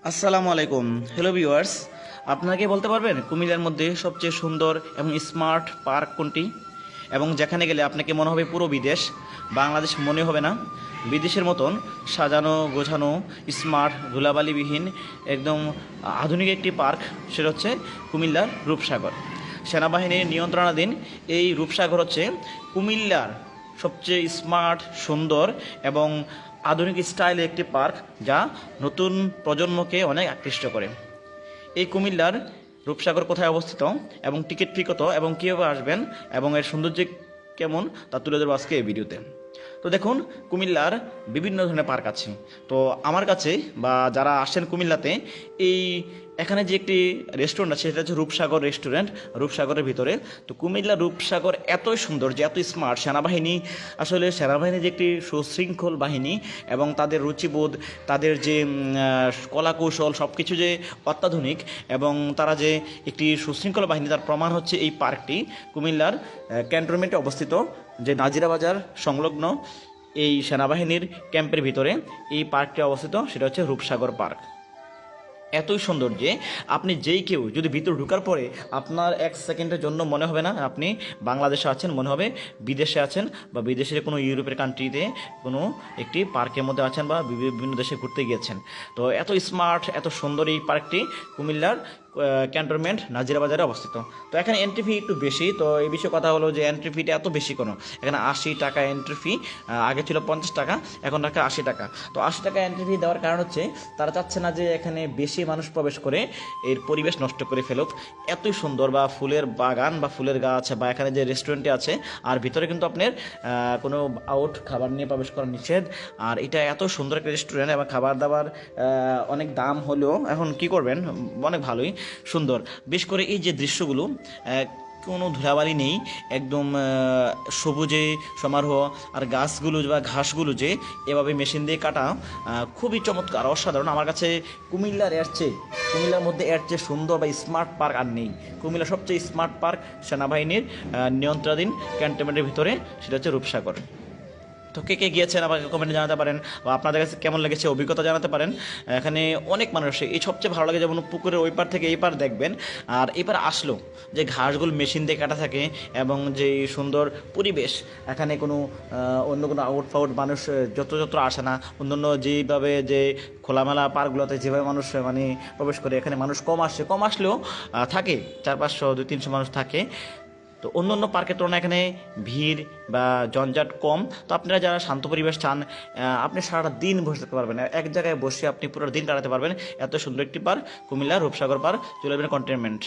আসসালামু আলাইকুম। Hello viewers, আপনারা কি বলতে পারবেন কুমিল্লার মধ্যে সবচেয়ে সুন্দর এবং স্মার্ট পার্ক কোনটি? এবং যেখানে গেলে আপনাকে মনে হবে পুরো বিদেশ, বাংলাদেশ মনে হবে না। বিদেশের মতন সাজানো গোছানো স্মার্ট ধুলাবালিবিহীন একদম আধুনিক একটি পার্ক, সেটা হচ্ছে কুমিল্লার রূপসাগর। সেনাবাহিনীর নিয়ন্ত্রণাধীন এই রূপসাগর হচ্ছে কুমিল্লার সবচেয়ে স্মার্ট, সুন্দর এবং আধুনিক স্টাইলের একটি পার্ক, যা নতুন প্রজন্মকে অনেক আকৃষ্ট করে। এই কুমিল্লার রূপসাগর কোথায় অবস্থিত এবং টিকিট ফি কত এবং কীভাবে আসবেন এবং এর সৌন্দর্য কেমন তা তুলে ধরবো আজকে এই ভিডিওতে। তো দেখুন, কুমিল্লার বিভিন্ন ধরনের পার্ক আছে। তো আমার কাছে বা যারা আসেন কুমিল্লাতে, এখানে যে একটি রেস্টুরেন্ট আছে সেটা হচ্ছে রূপসাগর রেস্টুরেন্ট, রূপসাগরের ভিতরে। তো কুমিল্লা রূপসাগর এতই সুন্দর, যে এত স্মার্ট। সেনাবাহিনী যে একটি সুশৃঙ্খল বাহিনী এবং তাদের রুচিবোধ, তাদের যে কলাকৌশল সব কিছু যে অত্যাধুনিক, এবং তারা যে একটি সুশৃঙ্খল বাহিনী, তার প্রমাণ হচ্ছে এই পার্কটি কুমিল্লার ক্যান্টনমেন্টে অবস্থিত, যে নাজিরা বাজার সংলগ্ন এই সেনাবাহিনীর ক্যাম্পের ভিতরে এই পার্কটি অবস্থিত। সেটা হচ্ছে রূপসাগর পার্ক। এতই সুন্দর যে আপনি যেই কেউ যদি ভিতরে ঢোকার পরে আপনার এক সেকেন্ডের জন্য মনে হবে না আপনি বাংলাদেশে আছেন, মনে হবে বিদেশে আছেন বা বিদেশের কোনো ইউরোপের কান্ট্রিতে কোনো একটি পার্কের মধ্যে আছেন বা বিভিন্ন দেশে ঘুরতে গিয়েছেন। তো এত স্মার্ট, এত সুন্দর এই পার্কটি কুমিল্লার ক্যান্টনমেন্ট নাজিরা বাজারে অবস্থিত। তো এখানে এন্ট্রি ফি একটু বেশি। তো এই বিষয়ে কথা হলো যে এন্ট্রি ফিটা এত বেশি কোনো, এখানে 80 টাকা এন্ট্রি ফি। আগে ছিল 50 টাকা, এখন রাখা 80 টাকা। তো 80 টাকা এন্ট্রি ফি দেওয়ার কারণ হচ্ছে তারা চাচ্ছে না যে এখানে বেশি মানুষ প্রবেশ করে এর পরিবেশ নষ্ট করে ফেলুক। এতই সুন্দর, বা ফুলের বাগান বা ফুলের গাছ, বা এখানে যে রেস্টুরেন্টটি আছে, আর ভিতরে কিন্তু আপনার কোনো আউট খাবার নিয়ে প্রবেশ করা নিষেধ। আর এটা এত সুন্দর একটা রেস্টুরেন্ট, এবং খাবার দাবার অনেক দাম হলেও এখন কি করবেন, অনেক ভালোই সুন্দর। বিশেষ করে এই যে দৃশ্যগুলো, কোনো ধুলাবালি নেই, একদম সবুজে সমারোহ, আর গাছগুলো বা ঘাসগুলো যে এভাবে মেশিন দিয়ে কাটা, খুবই চমৎকার, অসাধারণ। আমার কাছে কুমিল্লার মধ্যে এর চেয়ে সুন্দর বা স্মার্ট পার্ক আর নেই। কুমিল্লার সবচেয়ে স্মার্ট পার্ক সেনাবাহিনীর নিয়ন্ত্রণাধীন ক্যান্টনমেন্টের ভিতরে, সেটা হচ্ছে রূপসাগর। তো কে কে গিয়েছেন আমাকে কমেন্টে জানাতে পারেন, বা আপনাদের কাছে কেমন লেগেছে অভিজ্ঞতা জানাতে পারেন। এখানে অনেক মানুষ, এই সবচেয়ে ভালো লাগে যেমন পুকুরের ওই পার থেকে এই পার দেখবেন, আর এবার আসলো যে ঘাসগুলো মেশিন দিয়ে কাটা থাকে, এবং যে সুন্দর পরিবেশ, এখানে কোনো অন্য কোনো আউটফাউট মানুষ যত আসে না। অন্যান্য যেভাবে যে খোলামেলা পার্কগুলোতে যেভাবে মানুষ প্রবেশ করে, এখানে মানুষ কম আসলেও থাকে, 400-500 200-300 মানুষ থাকে। তো অন্য পার্কের তুলনায় এখানে ভিড় বা জঞ্জাট কম। তো আপনারা যারা শান্ত পরিবেশ চান, আপনি সারাটা দিন বসে থাকতে পারবেন, এক জায়গায় বসে আপনি পুরো দিন কাটাতে পারবেন। এত সুন্দর একটি পার্ক কুমিল্লা রূপসাগর পার্ক, চলে যাবেন কন্টেনমেন্ট।